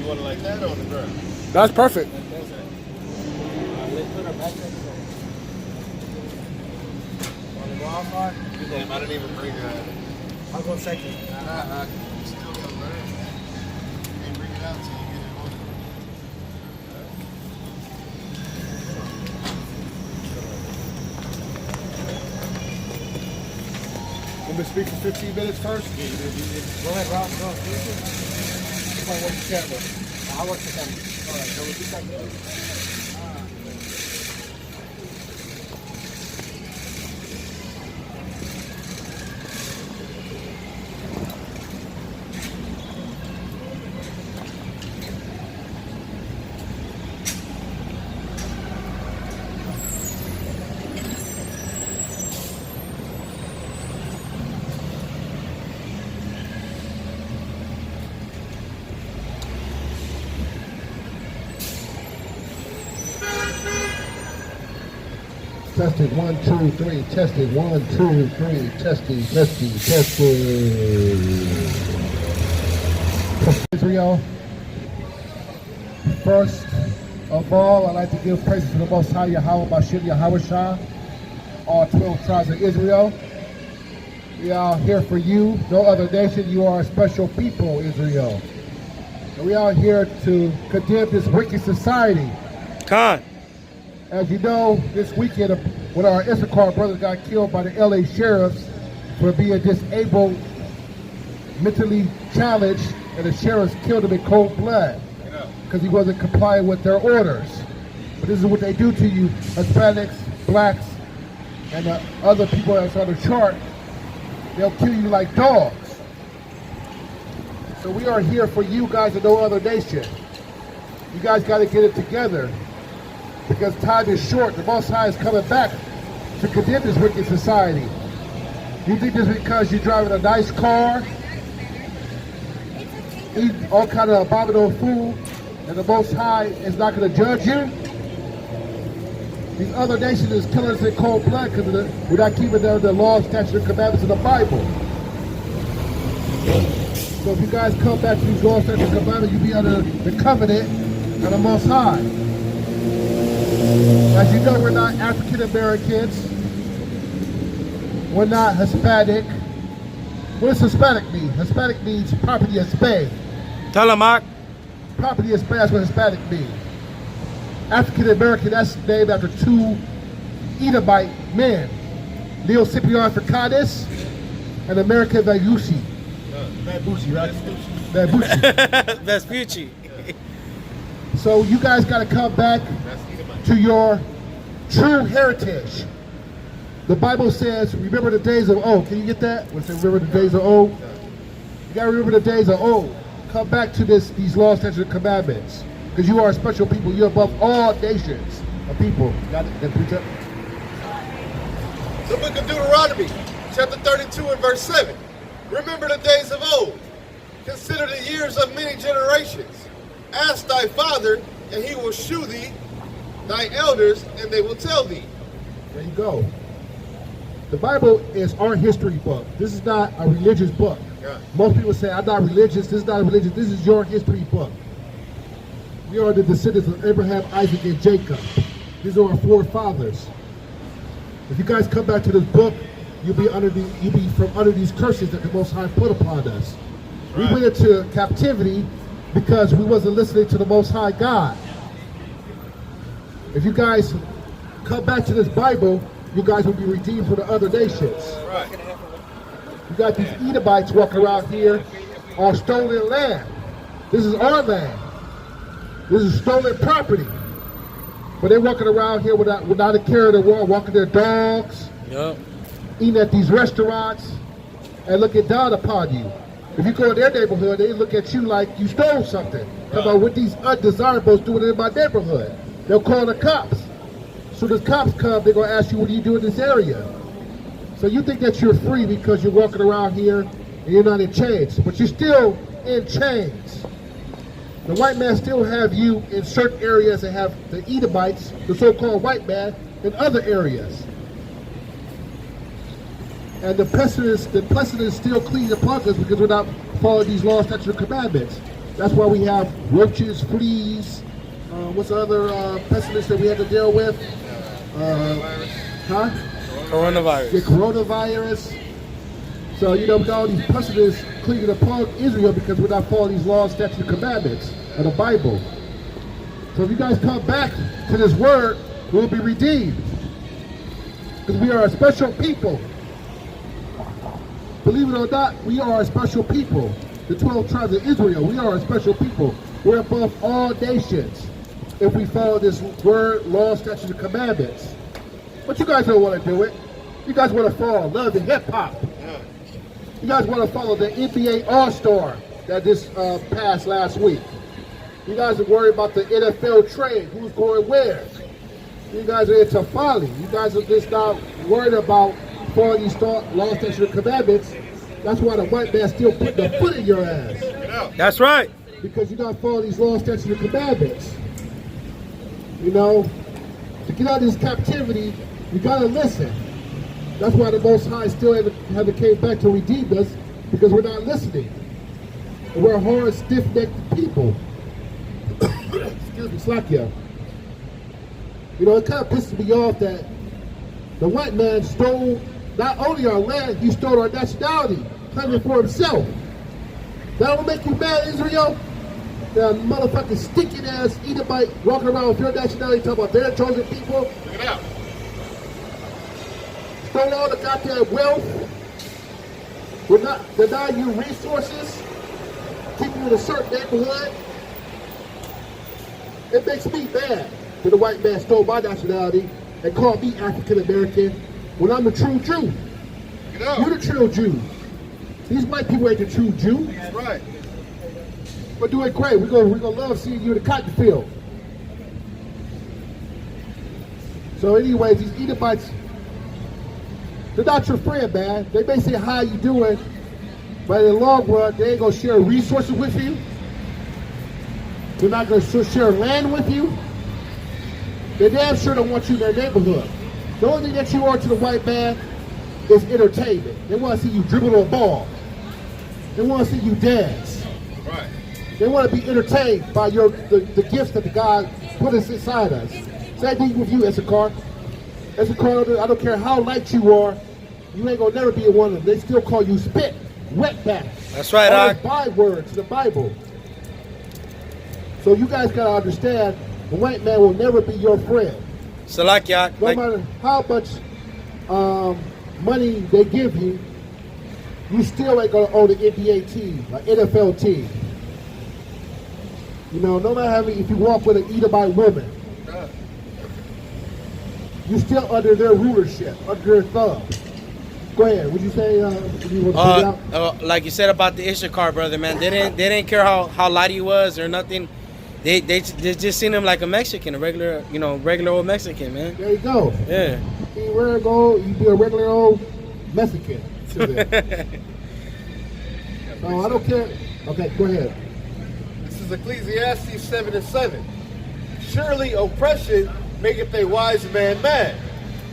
You want it like that or on the ground? That's perfect. Let's put our backpack on the wild card. Damn, I didn't even bring I'll go second. you still got to learn. Can't bring it out till you get it on. Want me to speak for 15 minutes first? Go ahead, Rob. Go. If I work the camera. I'll work the camera. All right, so we'll be back. Testing 1, 2, 3. Testing 1, 2, 3. Testing. Israel. First of all, I'd like to give praises to the Most High Yahweh Bashir Yahweh Shah, all 12 tribes of Israel. We are here for you, no other nation. You are a special people, Israel. And we are here to condemn this wicked society. Khan. As you know, this weekend, when our Issachar brothers got killed by the LA sheriffs for being disabled, mentally challenged, and the sheriffs killed him in cold blood because he wasn't complying with their orders. But this is what they do to you, Hispanics, blacks, and the other people that's on the chart. They'll kill you like dogs. So we are here for you guys and no other nation. You guys got to get it together, because time is short. The Most High is coming back to condemn this wicked society. You think just because you're driving a nice car, eating all kind of abominable food, and the Most High is not going to judge you? These other nations is killing us in cold blood because we're not keeping the laws, statutes, and commandments of the Bible. So if you guys come back to these laws, statutes, and commandments, you'll be under the covenant of the Most High. As you know, we're not African Americans. We're not Hispanic. What does Hispanic mean? Hispanic means property of Spain. Tell him, Mark. Property of Spain, that's what Hispanic means. African American, that's named after two Edomite men, Leo Ciprian Africanus and American Vespucci. Vespucci, right? Vespucci. Vespucci. So you guys got to come back to your true heritage. The Bible says, remember the days of old. Can you get that? When it says remember the days of old? You got to remember the days of old. Come back to these laws, statutes, and commandments. Because you are a special people. You're above all nations of people. Got it? The book of Deuteronomy, chapter 32 and verse 7. Remember the days of old. Consider the years of many generations. Ask thy father, and he will shew thee, thy elders, and they will tell thee. There you go. The Bible is our history book. This is not a religious book. Yeah. Most people say, I'm not religious. This is not religious. This is your history book. We are the descendants of Abraham, Isaac, and Jacob. These are our forefathers. If you guys come back to this book, you'll be from under these curses that the Most High put upon us. Right. We went into captivity because we wasn't listening to the Most High God. If you guys come back to this Bible, you guys will be redeemed from the other nations. Right. You got these Edomites walking around here on stolen land. This is our land. This is stolen property. But they're walking around here without a care in the world, walking their dogs, eating at these restaurants, and looking down upon you. If you go in their neighborhood, they look at you like you stole something. Come about what these undesirables doing in my neighborhood. They'll call the cops. So the cops come, they're going to ask you, what do you do in this area? So you think that you're free because you're walking around here and you're not in chains, but you're still in chains. The white man still have you in certain areas and have the Edomites, the so-called white man, in other areas. And the pestilence still cleans upon us because we're not following these laws, statutes, and commandments. That's why we have roaches, fleas. What's the other pestilence that we had to deal with? Huh? Coronavirus. The coronavirus. So, you know, we got all these pestilence clinging upon Israel because we're not following these laws, statutes, and commandments of the Bible. So if you guys come back to this word, we'll be redeemed. Because we are a special people. Believe it or not, we are a special people. The 12 tribes of Israel, we are a special people. We're above all nations if we follow this word, law, statutes, and commandments. But you guys don't want to do it. You guys want to follow love and hip-hop. You guys want to follow the NBA All-Star that just passed last week. You guys are worried about the NFL trade, who's going where. You guys are into folly. You guys are just not worried about following these laws, statutes, and commandments. That's why the white man's still putting the foot in your ass. That's right. Because you don't follow these laws, statutes, and commandments. You know, to get out of this captivity, you gotta listen. That's why the Most High still haven't came back to redeem us, because we're not listening. And we're hard, stiff-necked people. Excuse me, Slakia. You know, it kind of pisses me off that the white man stole not only our land, he stole our nationality, claiming for himself. That will make you mad, Israel? That motherfucking stinking ass Edomite walking around with your nationality talking about their chosen people. Look it out. Stole all the goddamn wealth. We're not denying you resources. Keep you in a certain neighborhood. It makes me mad that the white man stole my nationality and called me African American when I'm the true Jew. You're the true Jew. These white people ain't the true Jew. That's right. We're doing great. We're gonna love seeing you in the cotton field. So anyways, these Edomites, they're not your friend, man. They may say, how you doing? But in the long run, they ain't gonna share resources with you. They're not gonna share land with you. They damn sure don't want you in their neighborhood. The only thing that you are to the white man is entertainment. They want to see you dribble a ball. They want to see you dance. Right. They want to be entertained by the gifts that the God put us inside us. Same thing with you, Issachar. Issachar, I don't care how light you are, you ain't gonna never be one of them. They still call you spit, wetback. That's right, all Doc. those bywords in the Bible. So you guys gotta understand, the white man will never be your friend. Salakia. No matter how much money they give you, you still ain't gonna own an NBA team, an NFL team. You know, no matter how many, if you walk with an Edomite woman, you're still under their rulership, under their thumb. Go ahead. Would you say? You want to out? Like you said about the Issachar brother, man. They didn't care how light he was or nothing. They just seen him like a Mexican, a regular old Mexican, man. There you go. Yeah. You be a regular old Mexican. So I don't care. Okay, go ahead. This is Ecclesiastes 7:7. Surely oppression maketh a wise man mad,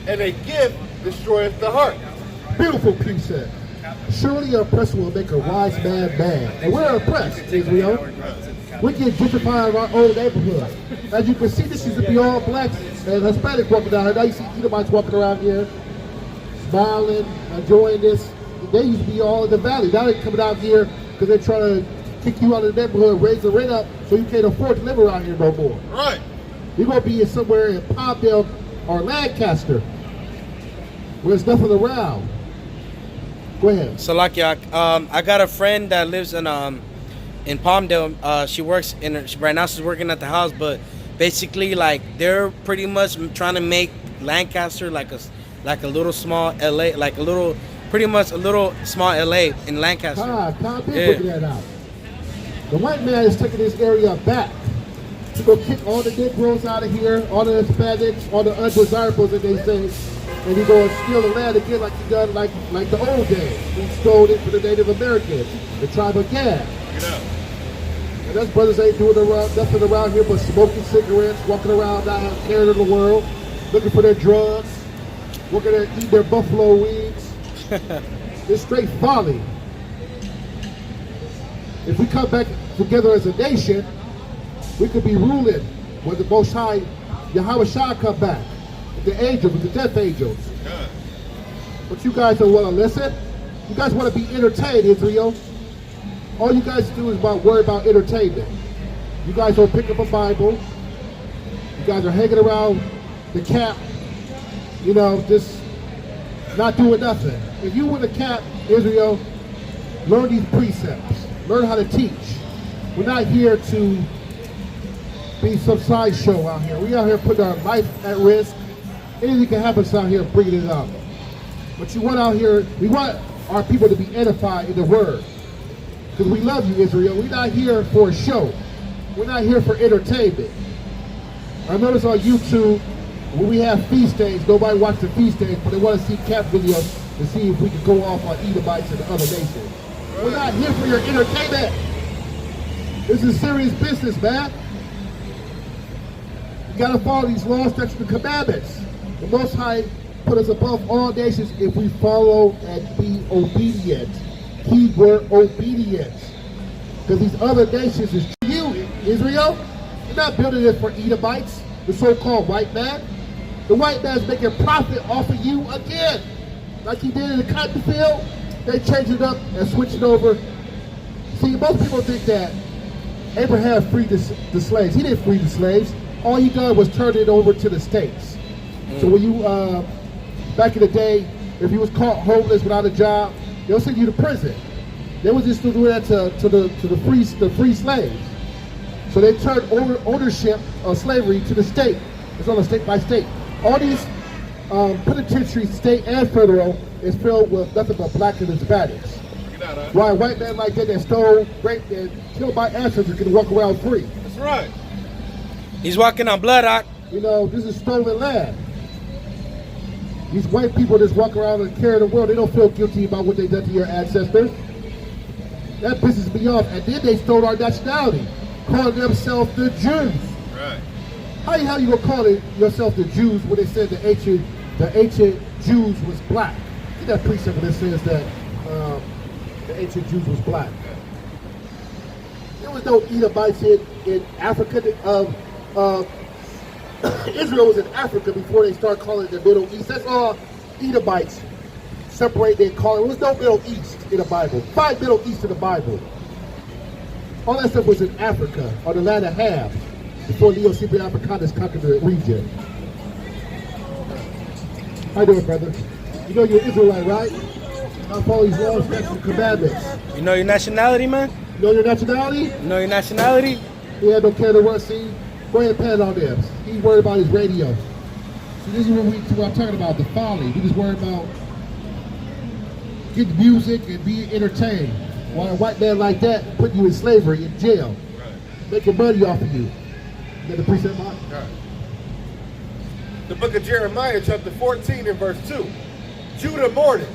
and a gift destroyeth the heart. Beautiful precept. Surely oppression will make a wise man mad. And we're oppressed, Israel. We get gentrified in our own neighborhood. As you can see, this used to be all blacks and Hispanics walking down here. Now you see Edomites walking around here, smiling, enjoying this. They used to be all in the valley. Now they're coming out here because they're trying to kick you out of the neighborhood, raise the rent up so you can't afford to live around here no more. Right. You're going to be somewhere in Palmdale or Lancaster where there's nothing around. Go ahead. Salakia. I got a friend that lives in Palmdale. She works right now. She's working at the house, but basically, like, they're pretty much trying to make Lancaster like a little small LA, pretty much a little small LA in Lancaster. Tom, figure that out. The white man is taking this area back to go kick all the Negroes out of here, all the Hispanics, all the undesirables that they say, and he go and steal the land again like he done like the old days. He stole it from the Native Americans, the tribe of Gad. And those brothers ain't doing nothing around here but smoking cigarettes, walking around down Canada in the world, looking for their drugs, working at eating their buffalo wings. It's straight folly. if we come back together as a nation, we could be ruling when the Most High, H.O.I come back, with the angels, with the death angels. But you guys don't want to listen. You guys want to be entertained, Israel. All you guys do is worry about entertainment. You guys don't pick up a Bible. You guys are hanging around the camp, you know, just not doing nothing. If you were the camp, Israel, learn these precepts. Learn how to teach. We're not here to be some sideshow out here. We out here putting our life at risk. Anything can happen out here bringing it up. But you want out here, we want our people to be edified in the word. Because we love you, Israel. We're not here for a show. We're not here for entertainment. I notice on YouTube, when we have feast days, nobody watches the feast days, but they want to see camp videos to see if we can go off on Edomites and the other nations. We're not here for your entertainment. This is serious business, man. You gotta follow these laws, statutes, and commandments. The Most High put us above all nations if we follow and be obedient. Keyword obedient. Because these other nations is you, Israel. You're not building it for Edomites, the so-called white man. The white man's making profit off of you again. Like he did in the cotton field, they changed it up and switched it over. See, most people think that Abraham freed the slaves. He didn't free the slaves. All he done was turn it over to the states. So when you, back in the day, if you was caught homeless without a job, they'll send you to prison. They was just to do that to the free slaves. So they turned ownership of slavery to the state. It's on a state by state. All these penitentiaries, state and federal, is filled with nothing but black and Hispanics. Why a white man like that stole, raped, and killed by ancestors can walk around free. That's right. He's walking on blood, Doc. You know, this is stolen land. These white people just walk around and carry the world. They don't feel guilty about what they done to your ancestors. That pisses me off. And then they stole our nationality, calling themselves the Jews. Right. How the hell you gonna call yourself the Jews when they said the ancient Jews was black? Get that precept that says that the ancient Jews was black. There was no Edomites in Africa. Israel was in Africa before they started calling it the Middle East. That's all Edomites separate they call it. There was no Middle East in the Bible. 5 Middle East in the Bible. All that stuff was in Africa, on the land of Ham, before Neo-Cyprian Africanus conquered the region. How you doing, brother? You know you're Israelite, right? I follow these laws, statutes, and commandments. You know your nationality, man? You know your nationality? You know your nationality? Yeah, don't care the word. See, go ahead and pan on them. He's worried about his radio. See, this is what I'm talking about, the folly. We just worried about getting music and being entertained. While a white man like that put you in slavery, in jail, making money off of you. You got the precept, Mark? Right. The book of Jeremiah, chapter 14 and verse 2. Judah mourneth,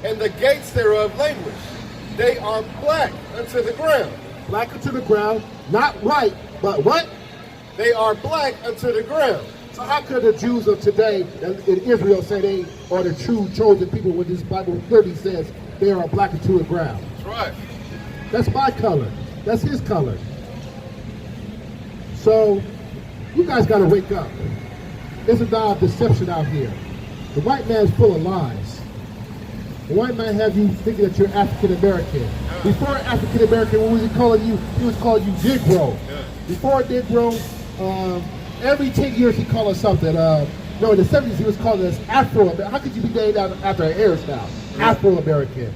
and the gates thereof languish. They are black unto the ground. Black unto the ground, not white, but what? They are black unto the ground. So how could the Jews of today in Israel say they are the true chosen people when this Bible clearly says they are black unto the ground? That's right. That's my color. That's his color. So you guys got to wake up. There's a lot of deception out here. The white man's full of lies. The white man has you thinking that you're African American. Before African American, what was he calling you? He was calling you Negro. Before Negro, every 10 years he called us something. No, in the 70s he was calling us Afro-American. How could you be named after an hairstyle? Afro-American.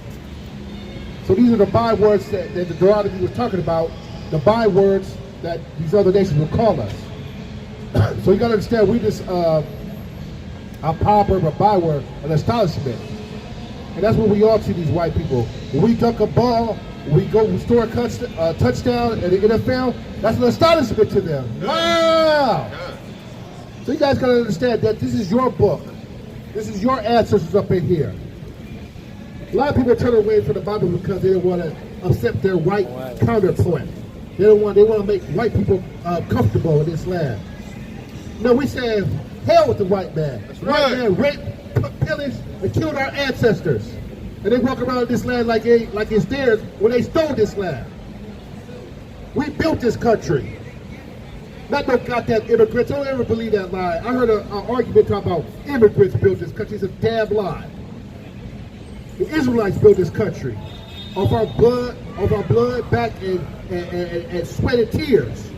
So these are the bywords that the Deuteronomy was talking about, the bywords that these other nations will call us. So you got to understand, we just a proverb, a byword, an astonishment. And that's what we are to these white people. When we dunk a ball, we go score a touchdown at the NFL, that's an astonishment to them. Wow! So you guys got to understand that this is your book. This is your ancestors up in here. A lot of people turn away from the Bible because they don't want to upset their white counterpart. They want to make white people comfortable in this land. No, we say hell with the white man. That's White right. man raped, pillaged, and killed our ancestors. And they walk around this land like it's theirs when they stole this land. We built this country. Not no goddamn immigrants. Don't ever believe that lie. I heard an argument talking about immigrants built this country. It's a damn lie. The Israelites built this country of our blood, back and sweat and tears.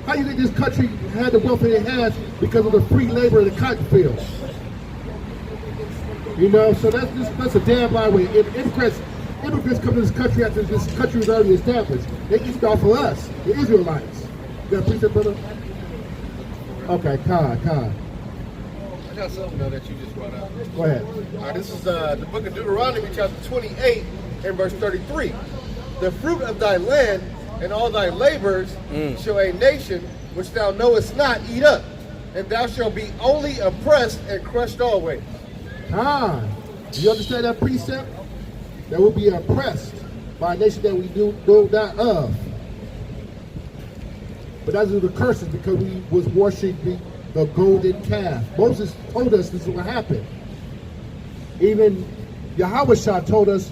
How do you think this country had the wealth that it has because of the free labor in the cotton fields? You know, so that's a damn lie. When immigrants come to this country after this country was already established, they east off of us, the Israelites. You got a precept, brother? Okay, Khan. I got something though that you just brought up. Go ahead. All right, this is the book of Deuteronomy, chapter 28, and verse 33. The fruit of thy land and all thy labors shall a nation which thou knowest not eat up, and thou shalt be only oppressed and crushed always. Do you understand that precept? That will be oppressed by a nation that we do not of. But that's the curses because we was worshiping the golden calf. Moses told us this is what happened. Even Yahweh told us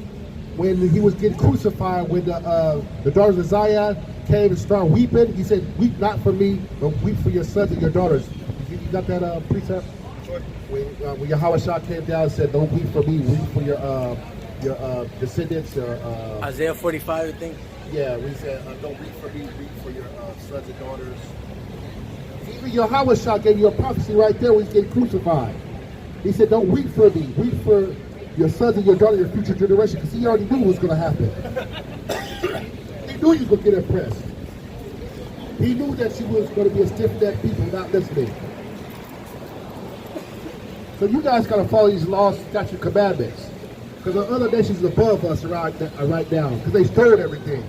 when he was getting crucified, when the daughters of Zion came and started weeping, he said, "Weep not for me, but weep for your sons and your daughters." You got that precept? Sure. When Yahweh came down and said, "Don't weep for me, weep for your descendants." Isaiah 45, I think. Yeah, we said, "Don't weep for me, weep for your sons and daughters." Even Yahweh gave you a prophecy right there when he's getting crucified. He said, "Don't weep for me, weep for your sons and your daughters, your future generation," because he already knew what was going to happen. He knew you was going to get oppressed. He knew that she was going to be a stiff-necked people not listening. So you guys got to follow these laws, statutes, commandments. Because the other nations above us are right now, because they stole everything.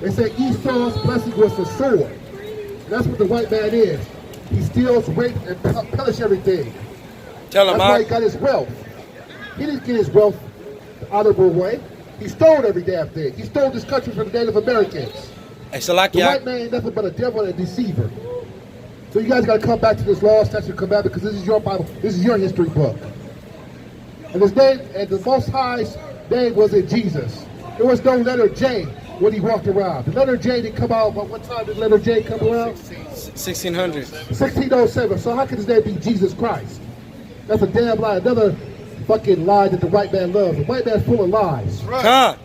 They say Esau's blessing was the sword. And that's what the white man is. He steals, rapes, and perishes everything. Tell him, that's why he got his wealth. He didn't get his wealth the honorable way. He stole every damn thing. He stole this country from the Native Americans. The white man ain't nothing but a devil and a deceiver. So you guys got to come back to this law, statute, and commandment, because this is your Bible. This is your history book. And his name, and the Most High's name was in Jesus. There was no letter J when he walked around. The letter J didn't come out. But what time did letter J come around? 1600. 1607. So how can his name be Jesus Christ? That's a damn lie. Another fucking lie that the white man loves. The white man's full of lies. Right.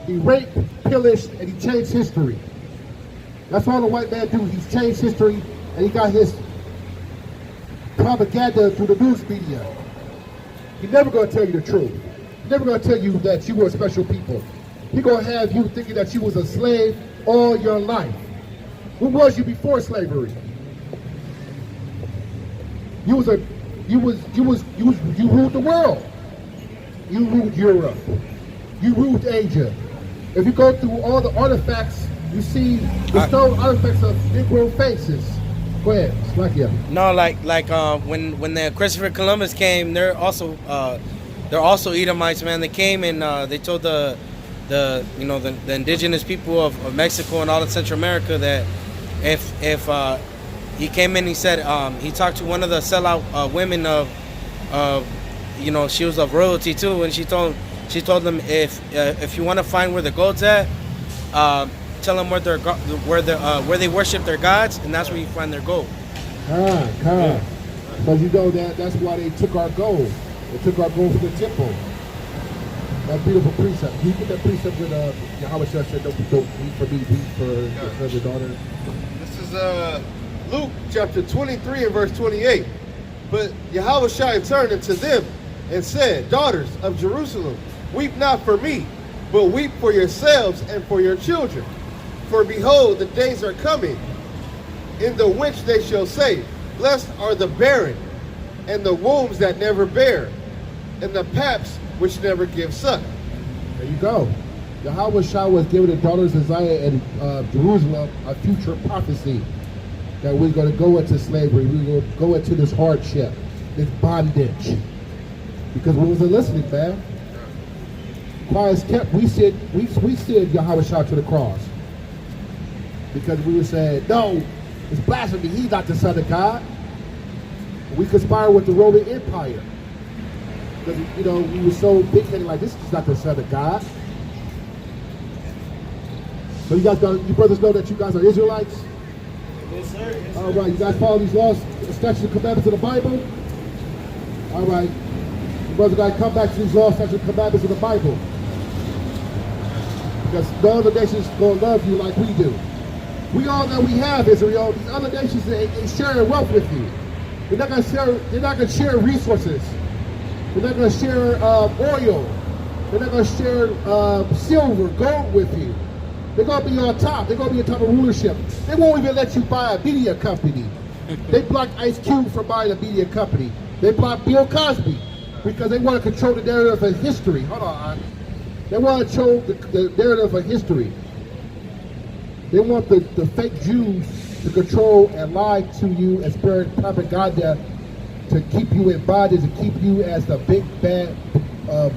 He raped, pillaged, and he changed history. That's all the white man do. He's changed history, and he got his propaganda through the news media. He's never going to tell you the truth. He's never going to tell you that you were a special people. He's going to have you thinking that you was a slave all your life. Who was you before slavery? You ruled the world. You ruled Europe. You ruled Asia. If you go through all the artifacts, you see the stone artifacts of Negro faces. Go ahead, Slakia. No, when the Christopher Columbus came, they're also Edomites, man. They came and they told the indigenous people of Mexico and all of Central America that if he came in, he said he talked to one of the sellout women of she was of royalty too, and she told them if you want to find where the gold's at, tell them where they worship their gods, and that's where you find their gold. Yeah. So you know that's why they took our gold. They took our gold from the temple. That beautiful precept. Can you get that precept with Yahweh said, don't weep for me, weep for your son and daughter? This is Luke chapter 23 and verse 28. But Yahweh turned unto them and said, "Daughters of Jerusalem, weep not for me, but weep for yourselves and for your children. For behold, the days are coming, in the which they shall say, Blessed are the barren, and the wombs that never bear, and the paps which never give suck." There you go. Yahweh was giving the daughters of Zion and Jerusalem a future prophecy that we're going to go into slavery, we're going to go into this hardship, this bondage. Because we wasn't listening, man. Quiet kept, we said Yahweh to the cross. Because we were saying, no, it's blasphemy, he's not the Son of God. We conspired with the Roman Empire. Because, we were so big-headed, like, this is not the Son of God. So you brothers know that you guys are Israelites? Yes, sir. Yes, sir. All right, you guys follow these laws, statutes, and commandments of the Bible? All right. You brothers got to come back to these laws, statutes, and commandments of the Bible. Because no other nations going to love you like we do. We all know we have Israel. These other nations ain't sharing wealth with you. They're not going to share resources. They're not going to share oil. They're not going to share silver, gold with you. They're going to be on top. They're going to be on top of rulership. They won't even let you buy a media company. They blocked Ice Cube from buying a media company. They blocked Bill Cosby because they want to control the narrative of history. Hold on. They want to control the narrative of history. They want the fake Jews to control and lie to you and spread propaganda to keep you in bondage, to keep you as the big bad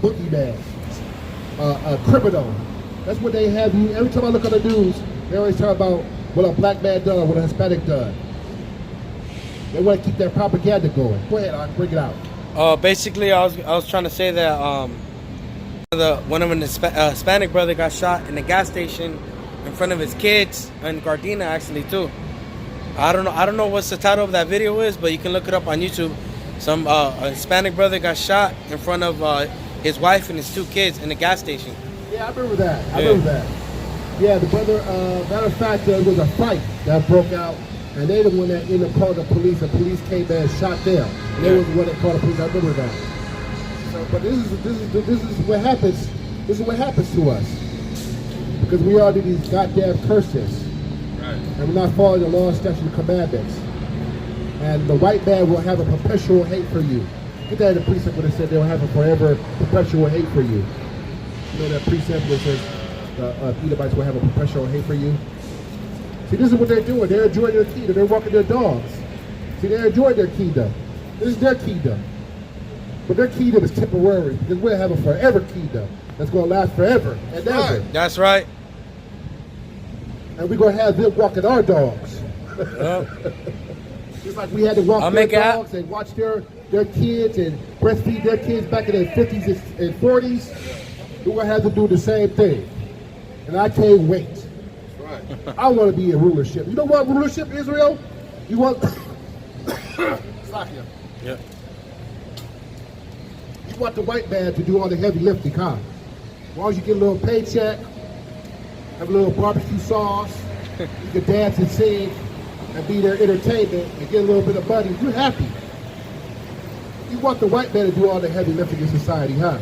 boogeyman, a criminal. That's what they have you. Every time I look on the news, they always talk about what a black man done, what a Hispanic done. They want to keep that propaganda going. Go ahead, I'll bring it out. Basically, I was trying to say that one of an Hispanic brother got shot in a gas station in front of his kids in Gardena, actually too. I don't know what's the title of that video is, but you can look it up on YouTube. Some a Hispanic brother got shot in front of his wife and his two kids in a gas station. Yeah, I remember that. I remember that. Yeah, the brother, matter of fact, there was a fight that broke out, and they the one that ended up calling the police. The police came there and shot them. And they was the one that called the police. I remember that. So, but this is what happens. This is what happens to us because we all do these goddamn curses, right? And we're not following the law, statutes, and commandments. And the white man will have a perpetual hate for you. Get that in the precept when it said they'll have a forever perpetual hate for you. You know that precept where it says Edomites will have a perpetual hate for you? See, this is what they're doing. They're enjoying their kingdom. They're walking their dogs. See, they're enjoying their kingdom. This is their kingdom. But their kingdom is temporary because we'll have a forever kingdom that's going to last forever and ever. That's right. And we're going to have them walking our dogs. Just like we had to walk their dogs and watch their kids and breastfeed their kids back in the 50s and 40s. We're going to have to do the same thing. And I can't wait. Right. I want to be in rulership. You know what rulership, Israel? You want... Yeah. You want the white man to do all the heavy lifting, huh? As long as you get a little paycheck, have a little barbecue sauce, you can dance and sing and be their entertainment and get a little bit of money, you're happy. You want the white man to do all the heavy lifting in society, huh?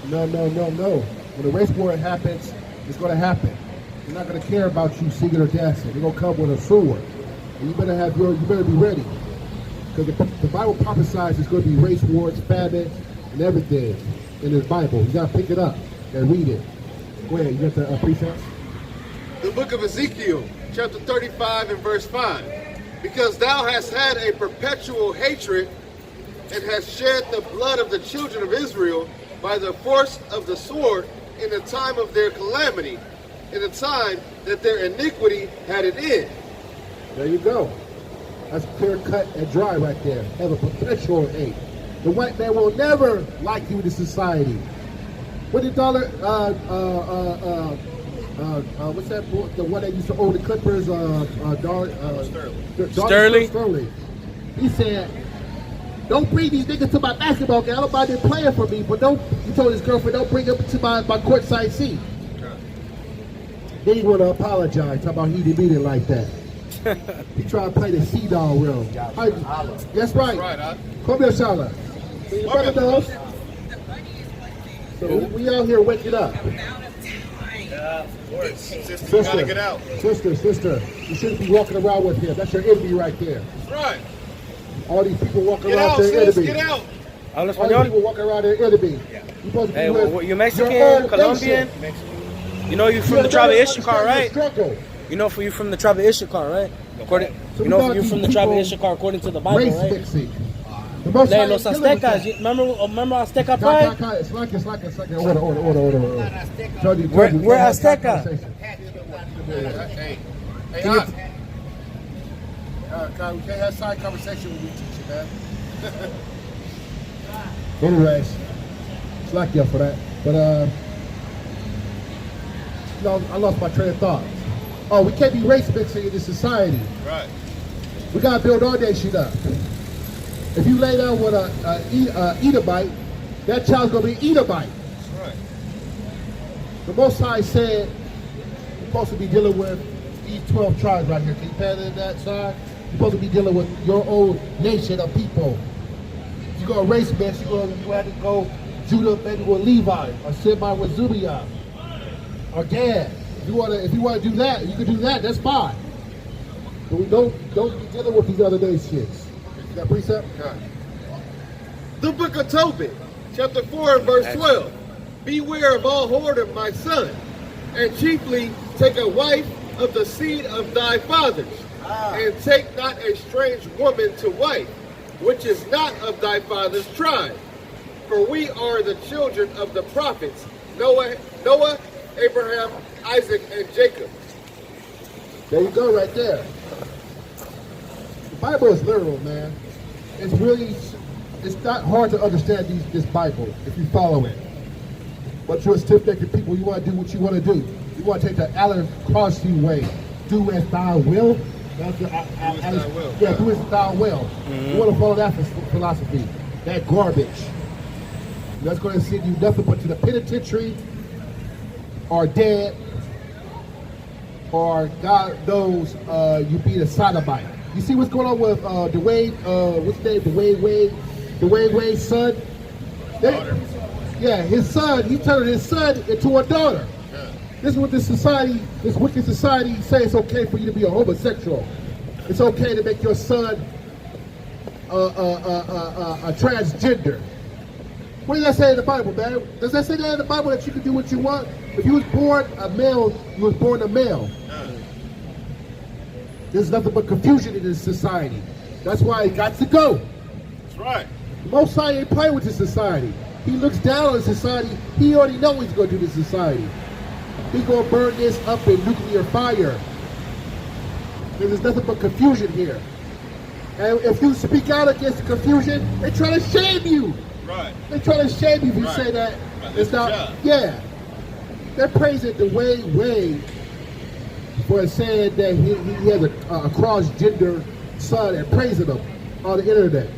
No. When the race war happens, it's going to happen. They're not going to care about you singing or dancing. They're going to come with a sword. And you better be ready. Because the Bible prophesies there's going to be race wars, famine, and everything in the Bible. You got to pick it up and read it. Go ahead, you got the precepts? The book of Ezekiel, chapter 35 and verse 5. Because thou hast had a perpetual hatred and hast shed the blood of the children of Israel by the force of the sword in the time of their calamity, in the time that their iniquity had an end. There you go. That's clear cut and dry right there. Have a perpetual hate. The white man will never like you in society. What did Dollar, what's that boy, the one that used to own the Clippers, Sterling. He said, don't bring these niggas to my basketball game. I don't mind them playing for me, but he told his girlfriend, don't bring them to my courtside seat. Then he want to apologize, talk about he didn't mean it like that. He tried to play the C-Dog role. That's right. Come here, Shala. So your brother knows. So we out here waking up. Yeah, of course. Sister, you gotta get out. Sister. You shouldn't be walking around with him. That's your enemy right there. That's right. All these people walking Get around out, their sis, enemy. get out. All these people walking around their enemy. You supposed to be with you Mexican, your own Colombian? nation. You know you're from the tribe of Issachar, right? Struggle. You know you're from the tribe of Issachar, right? You know you're from the tribe of Issachar according to the Bible, race right? Mixing. The most Los Aztecas, remember Azteca pride? It's like order. We're Azteca. Hey, we can't have side conversation when we teach you, man. Anyways, it's like you for that. But I lost my train of thought. Oh, we can't be race mixing in this society. Right. We gotta build our nation up. If you lay down with a Edomite, that child's gonna be Edomite. That's right. The Most High said you're supposed to be dealing with these 12 tribes right here. Can you pan in that side? You're supposed to be dealing with your own nation of people. If you go race mix, you have to go Judah maybe with Levi, or Shimon with Zubiah, or Gad. If you want to do that, you can do that. That's fine. But we don't be dealing with these other nations. You got precept? Okay. The book of Tobit, chapter 4 and verse 12. Beware of all whoredom, my son, and chiefly take a wife of the seed of thy fathers, and take not a strange woman to wife, which is not of thy father's tribe. For we are the children of the prophets, Noah, Abraham, Isaac, and Jacob. There you go, right there. The Bible is literal, man. It's not hard to understand this Bible if you follow it. But you're a stiff-necked people, you want to do what you want to do. You want to take the Alan Crosby way. Do as thou will. That's the, do as thou will. Yeah, do as thou will. You want to follow that philosophy. That garbage. That's going to send you nothing but to the penitentiary, or dead, or God knows you being a sodomite. You see what's going on with Dwayne, what's his name, Dwayne Wade's son? His son, he turned his son into a daughter. Yeah. This is what this wicked society says it's okay for you to be a homosexual. It's okay to make your son a transgender. What does that say in the Bible, man? Does that say that in the Bible that you can do what you want? If you was born a male, you was born a male. There's nothing but confusion in this society. That's why it got to go. That's right. The Most High ain't playing with this society. He looks down on society. He already knows what he's going to do to society. He's going to burn this up in nuclear fire. There's nothing but confusion here. And if you speak out against the confusion, they try to shame you. Right. They try to shame you if you say that. Right. It's not. Yeah. They're praising the Wade for saying that he has a cross-gender son and praising him on the internet.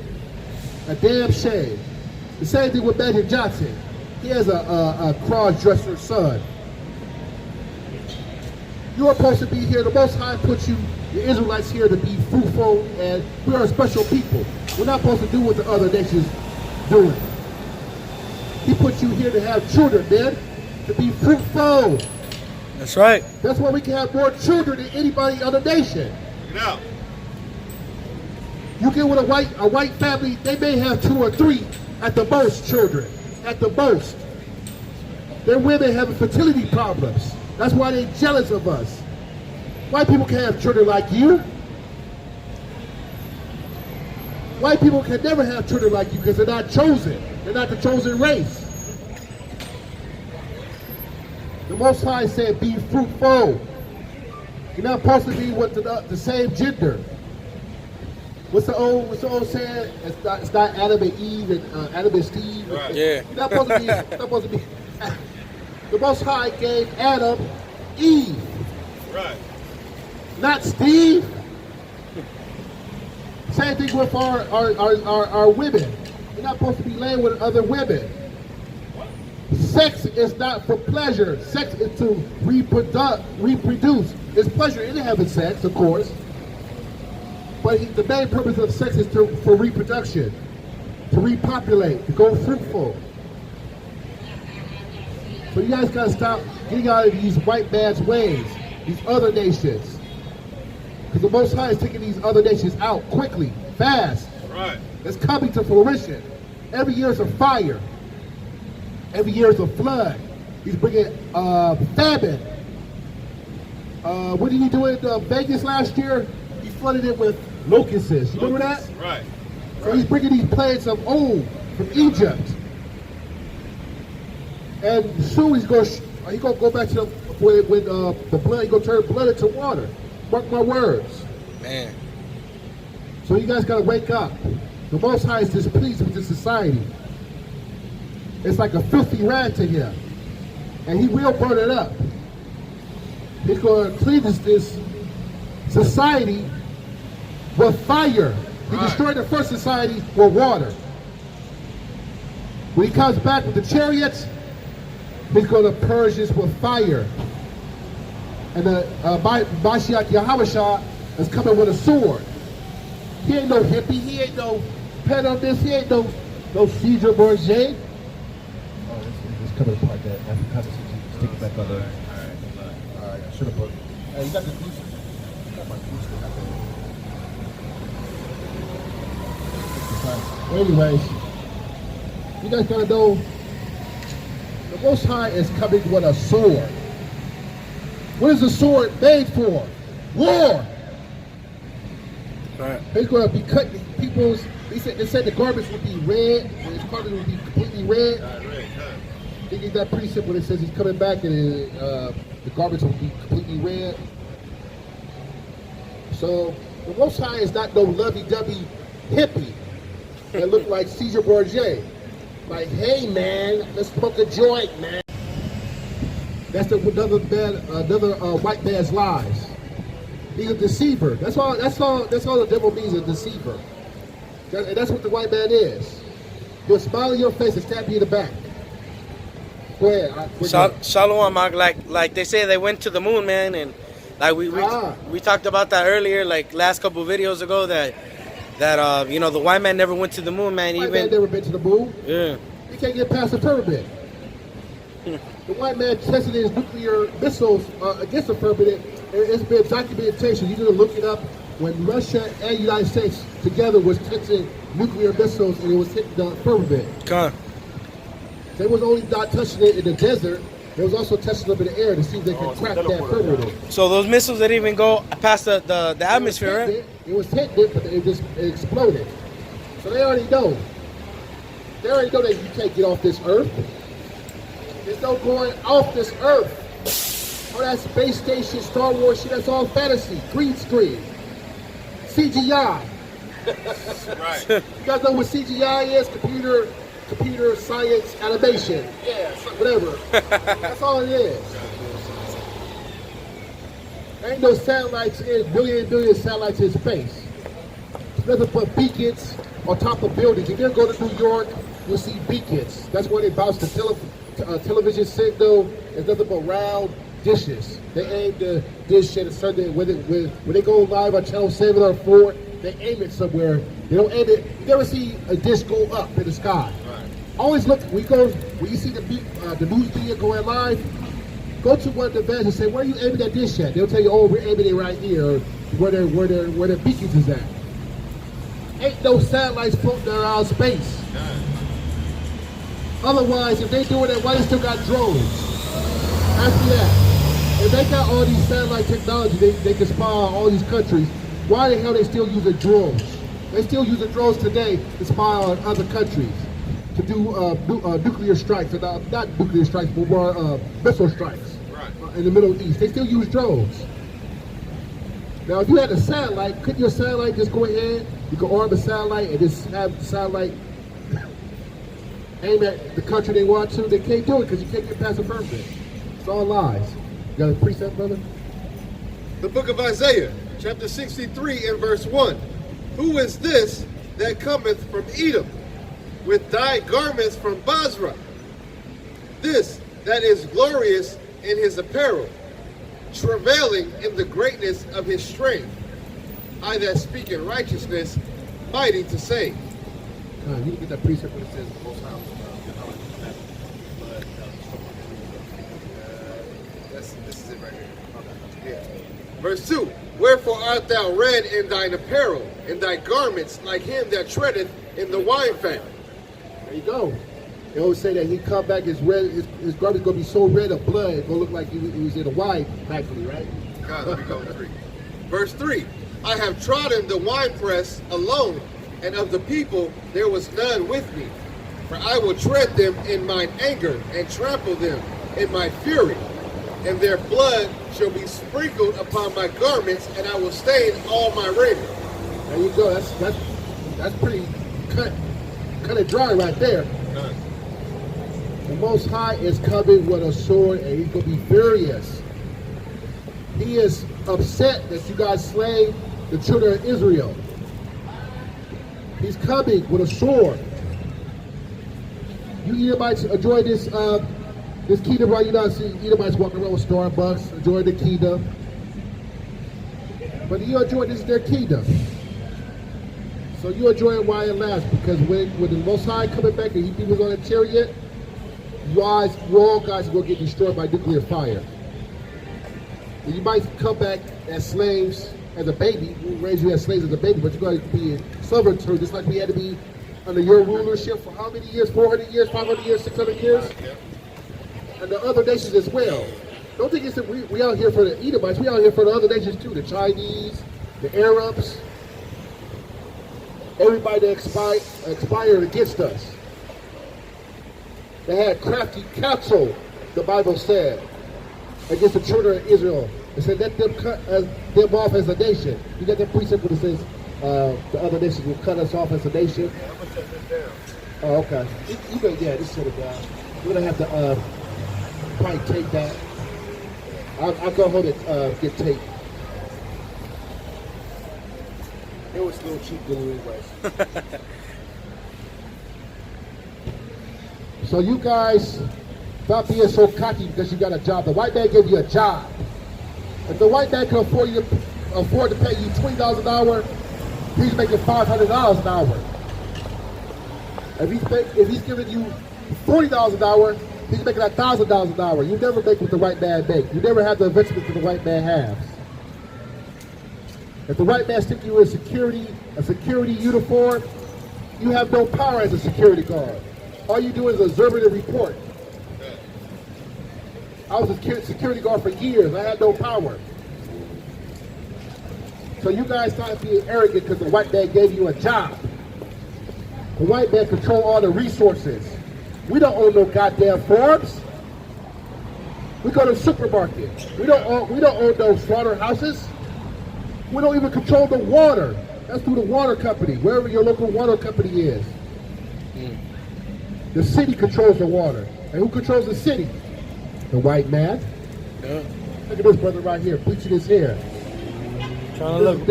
A damn shame. The same thing with Magic Johnson. He has a cross-dresser son. You are supposed to be here. The Most High put you, the Israelites, here to be fruitful, and we are a special people. We're not supposed to do what the other nations doing. He put you here to have children, man, to be fruitful. That's right. That's why we can have more children than anybody other nation. Now, you get with a white family, they may have 2 or 3 at the most children, at the most. Their women have fertility problems. That's why they're jealous of us. White people can't have children like you. White people can never have children like you because they're not chosen. They're not the chosen race. The Most High said, be fruitful. You're not supposed to be with the same gender. What's the old saying? It's not Adam and Eve and Adam and Steve. Right. Yeah. You're not supposed to be. The Most High gave Adam Eve. right. Not Steve. Same thing with our women. You're not supposed to be laying with other women. Sex is not for pleasure. Sex is to reproduce. It's pleasure in having sex, of course. But the main purpose of sex is for reproduction, to repopulate, to go fruitful. So you guys gotta stop getting out of these white man's ways, these other nations. Because the Most High is taking these other nations out quickly, fast. Right. It's coming to fruition. Every year is a fire. Every year is a flood. He's bringing famine. What did he do in Vegas last year? He flooded it with locusts. You remember that? Right. So he's bringing these plagues of old from Egypt. And soon he's going to go back to when the blood, he's going to turn blood into water. Mark my words. Man. So you guys got to wake up. The Most High is displeased with this society. It's like a filthy rag to him. And he will burn it up. He's going to clean this society with fire. He destroyed the first society with water. When he comes back with the chariots, he's going to purge this with fire. And the Mashiach Yahushua is coming with a sword. He ain't no hippie. He ain't no pet on this. He ain't no Caesar Borgia. Oh, it's coming apart. That after stick it back on there. All right. I should have put. Hey, you got the goose. You got my goose. Well, anyways, you guys gotta know the Most High is coming with a sword. What is the sword made for? War. Right. He's going to be cutting people's. They said the garments would be red, and his garments would be completely red. I think that's pretty simple. It says he's coming back, and the garments will be completely red. So the Most High is not no lovey-dovey hippie that look like Caesar Borgia. Like, hey man, let's smoke a joint, man. That's another white man's lies. He's a deceiver. That's all the devil means, a deceiver. And that's what the white man is. He'll smile in your face and stab you in the back. Go ahead. Shalom, Mark. Like they say, they went to the moon, man, and like we talked about that earlier, like last couple of videos ago, that the white man never went to the moon, man. The white man never been to the moon. Yeah. He can't get past the firmament. The white man tested his nuclear missiles against the firmament. It's been documentation. You can look it up. When Russia and the United States together was testing nuclear missiles, and it was hitting the firmament. Okay. They was only not touching it in the desert. They was also testing them in the air to see if they could crack that firmament. So those missiles didn't even go past the atmosphere, right? It was hitting it, but it exploded. So they already know. They already know that you can't get off this earth. There's no going off this earth. All that space station, Star Wars shit, that's all fantasy. Green screen. CGI. Right. You guys know what CGI is? Computer science animation. Yeah, whatever. That's all it is. There ain't no satellites in, billion satellites in space. It's nothing but beacons on top of buildings. If you ever go to New York, you'll see beacons. That's where they bounce the television signal. There's nothing but round dishes. They aim the dish at a certain, when they go live on channel 7 or 4, they aim it somewhere. They don't aim it. You never see a dish go up in the sky. Right. Always look, when you see the news media going live, go to one of the vans and say, where are you aiming that dish at? They'll tell you, oh, we're aiming it right here, or where their beacons is at. Ain't no satellites floating around space. Otherwise, if they doing that, why they still got drones? Ask me that. If they got all these satellite technology, they can spy on all these countries, why the hell they still using drones? They still using drones today to spy on other countries, to do nuclear strikes, not nuclear strikes, but more missile strikes in the Middle East. They still use drones. Now, if you had a satellite, couldn't your satellite just go ahead? You could arm a satellite and just have the satellite aim at the country they want to. They can't do it because you can't get past the firmament. It's all lies. You got a precept, brother? The book of Isaiah, chapter 63 and verse 1. Who is this that cometh from Edom, with dyed garments from Basra? This that is glorious in his apparel, travailing in the greatness of his strength. I that speak in righteousness, fighting to save. You can get that precept when it says Most High. This is it right here. Yeah. Verse 2. Wherefore art thou red in thine apparel, and thy garments like him that treadeth in the wine fountain? There you go. They always say that he come back his garment's gonna be so red of blood, it's gonna look like he was in a wine factory, right? God, let me go 3. Verse 3. I have trodden the winepress alone, and of the people there was none with me. For I will tread them in mine anger, and trample them in my fury. And their blood shall be sprinkled upon my garments, and I will stain all my raiment. There you go. That's pretty cut it dry right there. None. The Most High is coming with a sword, and he's gonna be furious. He is upset that you guys slay the children of Israel. He's coming with a sword. You Edomites enjoy this this kingdom, right? You know, see Edomites walking around with Starbucks, enjoy the kingdom. But you enjoy this is their kingdom. So you enjoy it while it lasts, because when the Most High coming back and he people's on a chariot, you all guys are gonna get destroyed by nuclear fire. And you might come back as slaves as a baby. We raise you as slaves as a baby, but you're going to be in servitude, just like we had to be under your rulership for how many years? 400 years, 500 years, 600 years? And the other nations as well. Don't think it's that we out here for the Edomites, we out here for the other nations too, the Chinese, the Arabs, everybody that expired against us. They had crafty counsel, the Bible said, against the children of Israel. It said, let them cut them off as a nation. You got that precept where it says the other nations will cut us off as a nation? I'm going to shut this down. Oh, okay. You can, yeah, this shut it down. We're going to have to probably take that. I'll go home and get tape. It was still cheap anyways. So you guys, stop being so cocky because you got a job. The white man gave you a job. If the white man can afford to pay you $20 an hour, he's making $500 an hour. If he's giving you $40 an hour, he's making $1,000 an hour. You never make what the white man makes. You never have the investment that the white man has. If the white man stick you in a security uniform, you have no power as a security guard. All you do is observe and report. I was a security guard for years. I had no power. So you guys start being arrogant because the white man gave you a job. The white man control all the resources. We don't own no goddamn farms. We go to the supermarket. We don't own those slaughterhouses. We don't even control the water. That's through the water company, wherever your local water company is. The city controls the water. And who controls the city? The white man. Yeah. Look at this brother right here, bleaching his hair. Trying to look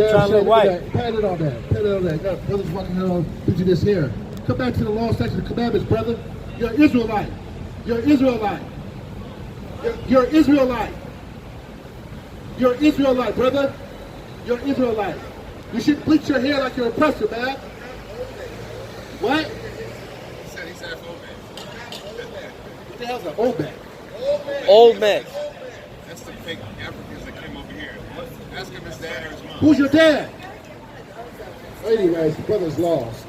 white. Pat it on that. Pat it on that. Got brothers walking around bleaching his hair. Come back to the law, statutes, and commandments, brother. You're an Israelite. You're an Israelite. You're an Israelite. You're an Israelite, brother. You're an Israelite. You should bleach your hair like you're a oppressor, man. What? He said What the hell's an old man? Old man. That's the fake Africans that came over here. Ask him his dad or his mom. Who's your dad? Anyways, the brother's lost.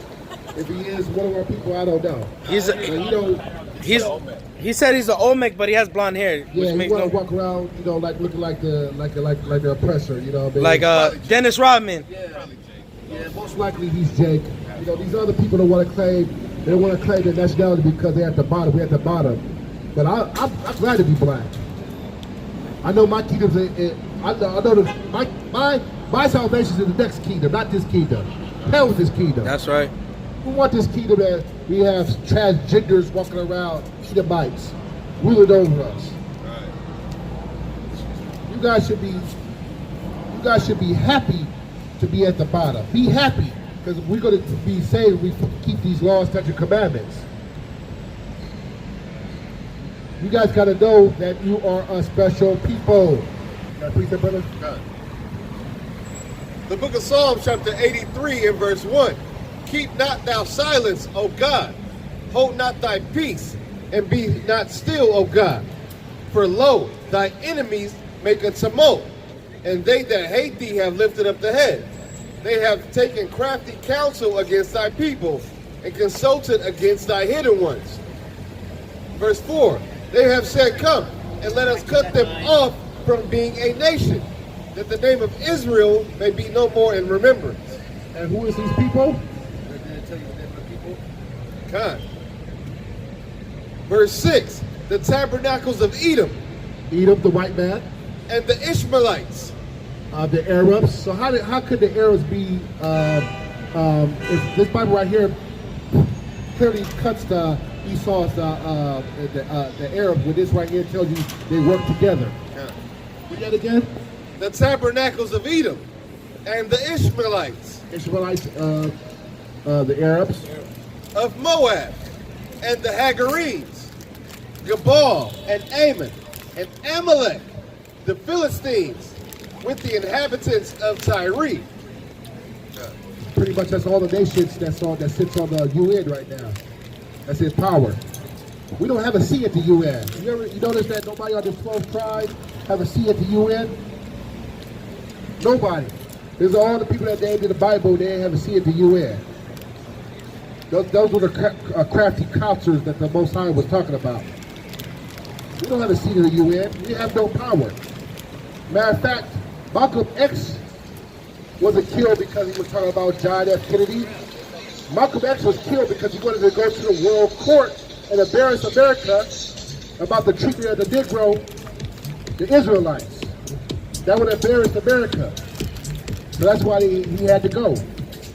If he is one of our people, I don't know. He said he's an Olmec, but he has blonde hair, which yeah, makes he no. walk around, like looking like the oppressor, you know what I mean? Like Dennis Rodman. Yeah, most likely he's Jake. These other people don't want to claim, they don't want to claim their nationality because they're at the bottom. We're at the bottom. But I'm glad to be black. I know my kingdom's I know my salvation's in the next kingdom, not this kingdom. Hell with this kingdom. That's right. We want this kingdom that we have transgenders walking around, Edomites, ruling over us. You guys should be happy to be at the bottom. Be happy, because we're going to be saved if we keep these laws, statutes, and commandments. You guys got to know that you are a special people. Can I preach that, brother? God. The book of Psalms, chapter 83 and verse 1. Keep not thou silence, O God. Hold not thy peace, and be not still, O God. For lo, thy enemies make a tumult, and they that hate thee have lifted up the head. They have taken crafty counsel against thy people, and consulted against thy hidden ones. Verse 4. They have said, come, and let us cut them off from being a nation, that the name of Israel may be no more in remembrance. And who is these people? God. Verse 6. The tabernacles of Edom. Edom, the white man. And the Ishmaelites. The Arabs. So how could the Arabs be, if this Bible right here clearly cuts the Esau's, the Arab, with this right here tells you they work together. Yeah. Read that again. the tabernacles of Edom, and the Ishmaelites, Ishmaelites, the Arabs, of Moab, and the Hagarenes, Gebal, and Ammon, and Amalek, the Philistines, with the inhabitants of Tyre. Pretty much that's all the nations that sits on the UN right now. That's in power. We don't have a seat at the UN. You notice that nobody on the 12 tribes have a seat at the UN? Nobody. There's all the people that named in the Bible, they have a seat at the UN. Those were the crafty counselors that the Most High was talking about. We don't have a seat in the UN. We have no power. Matter of fact, Malcolm X wasn't killed because he was talking about John F. Kennedy. Malcolm X was killed because he wanted to go to the World Court and embarrass America about the treatment of the Negro, the Israelites. That would embarrass America. So that's why he had to go.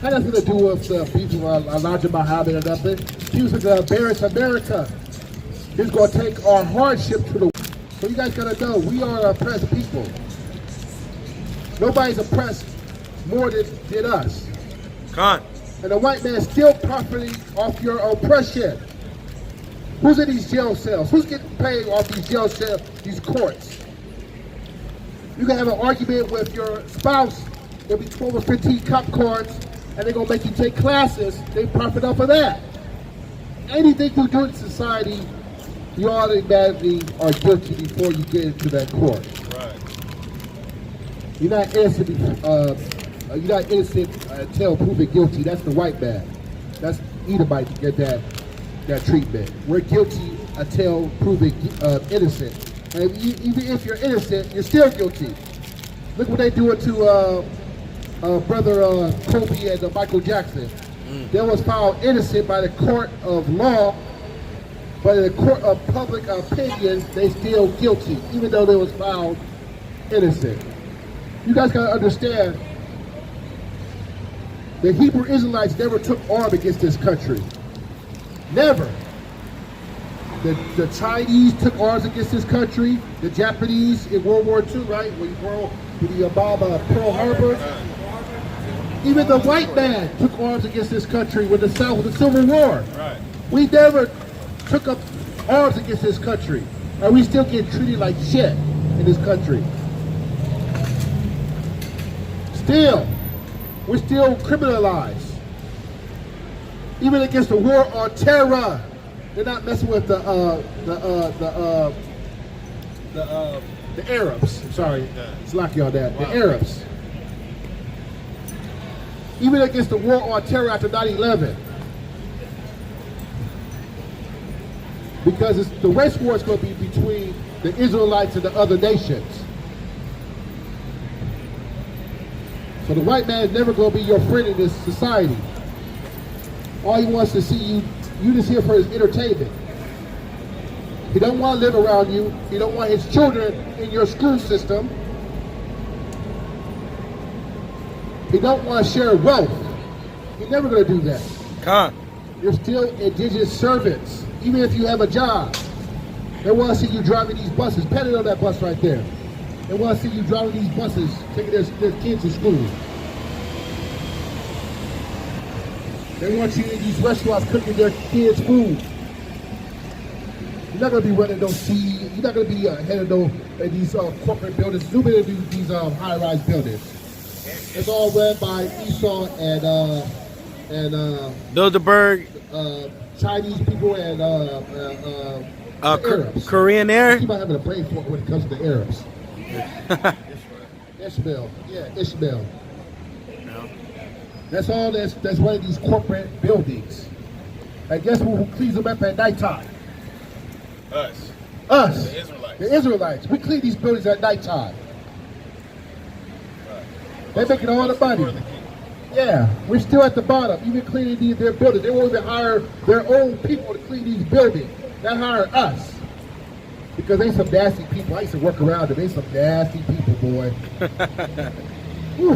Had nothing to do with the people Elijah Muhammad or nothing. He was going to embarrass America. He was going to take our hardship to the... So you guys got to know, we are oppressed people. Nobody's oppressed more than us. Con. And the white man still profiting off your oppression. Who's in these jail cells? Who's getting paid off these jail cells, these courts? You can have an argument with your spouse. There'll be 12 or 15 cop cards, and they're going to make you take classes. They profit off of that. Anything you do in society, you automatically are guilty before you get into that court. Right. You're not innocent until proven guilty. That's the white man. That's Edomite to get that treatment. We're guilty until proven innocent. And even if you're innocent, you're still guilty. Look what they doing to brother Kobe and Michael Jackson. They was found innocent by the court of law, but in the court of public opinion, they still guilty, even though they was found innocent. You guys gotta understand, the Hebrew Israelites never took arms against this country. Never. The Chinese took arms against this country. The Japanese in World War II, right? When you bomb Pearl Harbor. Even the white man took arms against this country with the Civil War. Right. We never took up arms against this country. And we still get treated like shit in this country. Still, we're still criminalized. Even against the war on terror, they're not messing with the Arabs. I'm sorry, it's lucky on that. The Arabs. Even against the war on terror after 9/11. Because the race war is going to be between the Israelites and the other nations. So the white man is never going to be your friend in this society. All he wants to see you just here for his entertainment. He don't want to live around you. He don't want his children in your school system. He don't want to share wealth. He's never going to do that. Con. You're still indigent servants, even if you have a job. They want to see you driving these buses. Petting on that bus right there. They want to see you driving these buses, taking their kids to school. They want you in these restaurants cooking their kids' food. You're not going to be running those seeds. You're not going to be head of these corporate buildings. Zoom into these high-rise buildings. It's all run by Esau and Bilderberg. Chinese people and Arabs. Korean Air. Keep on having a brain fart when it comes to Arabs. Ishmael. Yeah, Ishmael. That's all that's one of these corporate buildings. And guess who cleans them up at nighttime? Us. Us. The Israelites. The Israelites. We clean these buildings at nighttime. They're making all the money. Yeah, we're still at the bottom, even cleaning their buildings. They won't even hire their own people to clean these buildings. They hire us. Because they some nasty people. I used to work around them. They some nasty people, boy. Whew.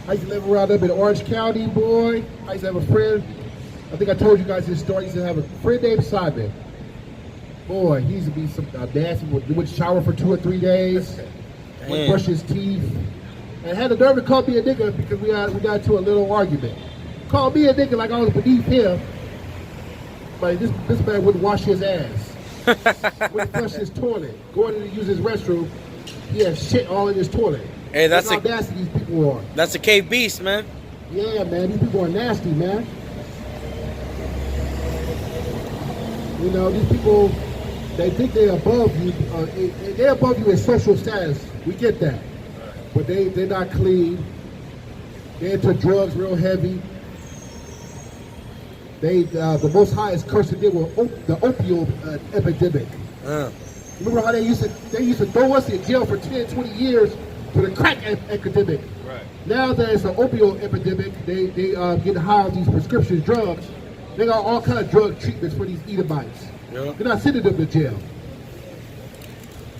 I used to live around them in Orange County, boy. I used to have a friend. I think I told you guys this story. I used to have a friend named Simon. Boy, he used to be some nasty. Would shower for 2 or 3 days. Wouldn't brush his teeth. And had the nerve to call me a nigga because we got into a little argument. Called me a nigga like I was beneath him. But this man wouldn't wash his ass. Wouldn't flush his toilet. Going in to use his restroom, he has shit all in his toilet. Hey, that's how nasty these people are. That's a cave beast, man. Yeah, man, these people are nasty, man. You know, these people, they think they're above you. They're above you in social status. We get that. But they're not clean. They're into drugs real heavy. The Most High is cursing them with the opioid epidemic. Remember how they used to throw us in jail for 10, 20 years for the crack epidemic. Right. Now there's an opioid epidemic. They get high on these prescription drugs. They got all kind of drug treatments for these Edomites. Yeah. They're not sending them to jail.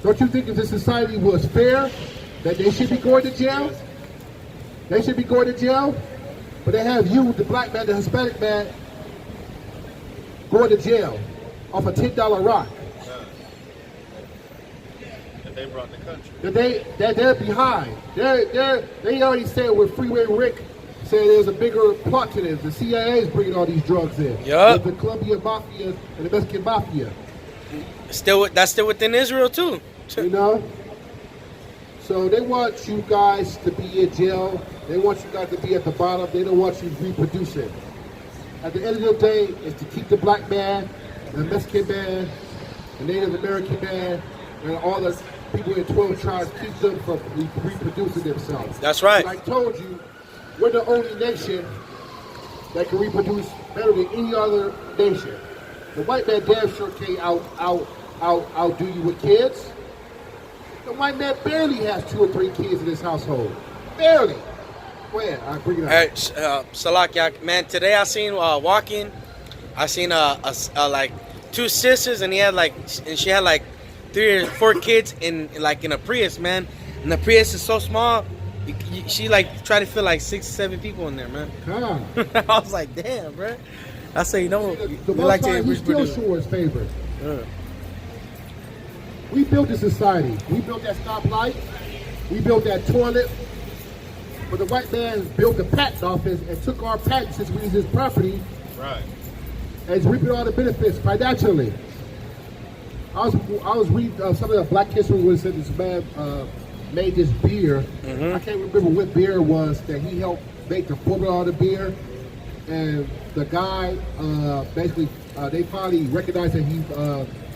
Don't you think if this society was fair, that they should be going to jail? They should be going to jail. But they have you, the black man, the Hispanic man, going to jail off a $10 rock. That they brought in the country. That they're behind. They already said with Freeway Rick said there's a bigger plot to this. The CIA is bringing all these drugs in. Yup. With the Colombian Mafia and the Mexican Mafia. That's still within Israel too. You know? So they want you guys to be in jail. They want you guys to be at the bottom. They don't want you reproducing. At the end of the day, it's to keep the black man, the Mexican man, the Native American man, and all the people in 12 tribes, keep them from reproducing themselves. That's right. Like I told you, we're the only nation that can reproduce better than any other nation. The white man damn sure can't outdo you with kids. The white man barely has 2 or 3 kids in his household. Barely. Go ahead, I'll bring it up. Hey, Salakia, man, today I seen walking, I seen like 2 sisters and she had like 3 or 4 kids in a Prius, man. And the Prius is so small, she like tried to fit like 6 or 7 people in there, man. Come. I was like, damn, bro. I say, you know, The we like Most to High, he's still reproduce. sure his favor. Yeah. We built this society. We built that stoplight. We built that toilet. But the white man built the patent office and took our patent since we used his property Right. and is reaping all the benefits financially. I was reading some of the Black history when it said this man made this beer. I can't remember what beer it was that he helped make the formula of the beer. And the guy basically they finally recognized that he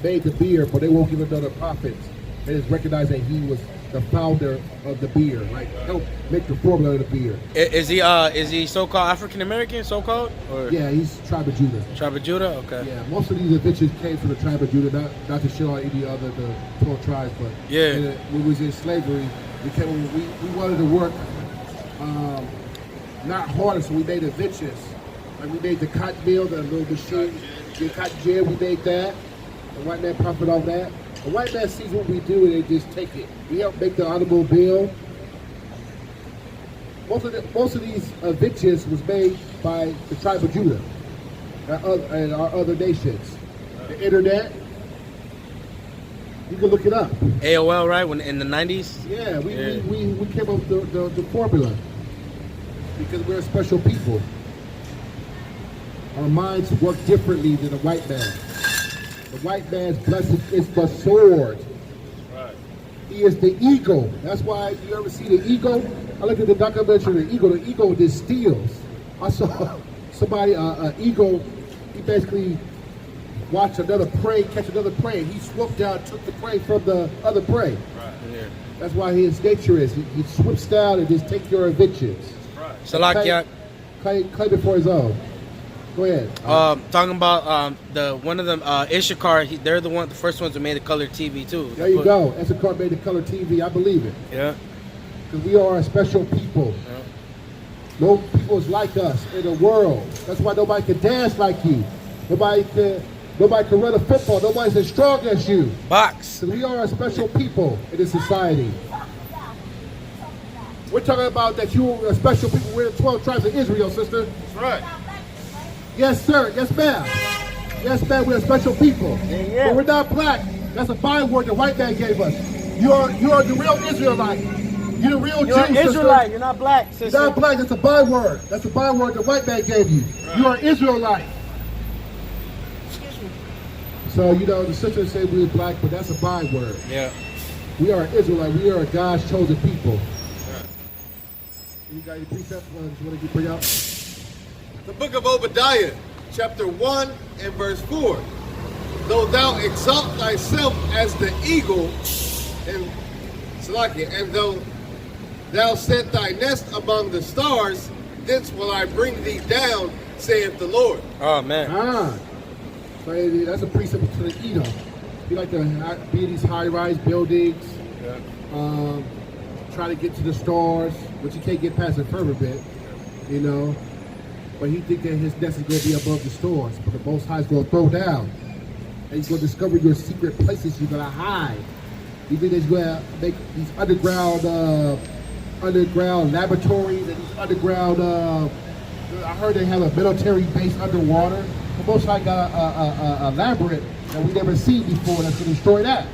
made the beer, but they won't give him none of the profits. They just recognize that he was the founder of the beer, like helped make the formula of the beer. Is he so-called African American, so-called? Or Yeah, he's tribe of Judah. Tribe of Judah? Okay. Yeah, most of these inventions came from the tribe of Judah, not to show out any other the 12 tribes, but Yeah. when we was in slavery, we wanted to work not harder, so we made inventions. Like we made the cotton mill, the little machine, the cotton gin, we made that. The white man profit off that. The white man sees what we do and they just take it. We help make the automobile. Most of these inventions was made by the tribe of Judah and our other nations. The internet, you can look it up. AOL, right? When in the 90s? Yeah, we came up with the formula because we're a special people. Our minds work differently than the white man. The white man's blessing is the sword. Right. He is the eagle. That's why you ever see the eagle? I looked at the documentary of the eagle. The eagle just steals. I saw somebody, an eagle, he basically watched another prey catch another prey. He swooped down, took the prey from the other prey. Right. Yeah. That's why his nature is. He swoops down and just take your inventions. Right. Salakia, Claim it for his own. Go ahead. talking about the one of them Issachar, they're the first ones who made the color TV too. There you go. Issachar made the color TV. I believe it. Yeah. Because we are a special people. Yeah. No people is like us in the world. That's why nobody can dance like you. Nobody can run a football. Nobody's as strong as you. Box. Because we are a special people in this society. We're talking about that you are a special people. We're the 12 tribes of Israel, sister. That's right. Yes, sir. Yes, ma'am. Yes, ma'am. We're a special people. Yeah. But we're not black. That's a byword the white man gave us. You are the real Israelite. You're the real You're Jew, an Israelite. You're not black, sister. You're not black. That's a byword. That's a byword the white man gave you. Right. You are Israelite. So, you know, the sisters say we're black, but that's a byword. Yeah. We are Israelite. We are God's chosen people. Right. You got any precepts you want to bring out? The book of Obadiah, chapter 1 and verse 4. Though thou exalt thyself as the eagle, and though thou set thy nest among the stars, thence will I bring thee down, saith the Lord. Oh, man. So that's a precept to the Edom. You like to be in these high-rise buildings, try to get to the stars, but you can't get past the firmament, you know. But he think that his nest is going to be above the stars, but the Most High is going to throw down. And he's going to discover your secret places you're going to hide. You think that he's going to make these underground laboratories and these underground, I heard they have a military base underwater. The Most High got a labyrinth that we never seen before that's going to destroy that.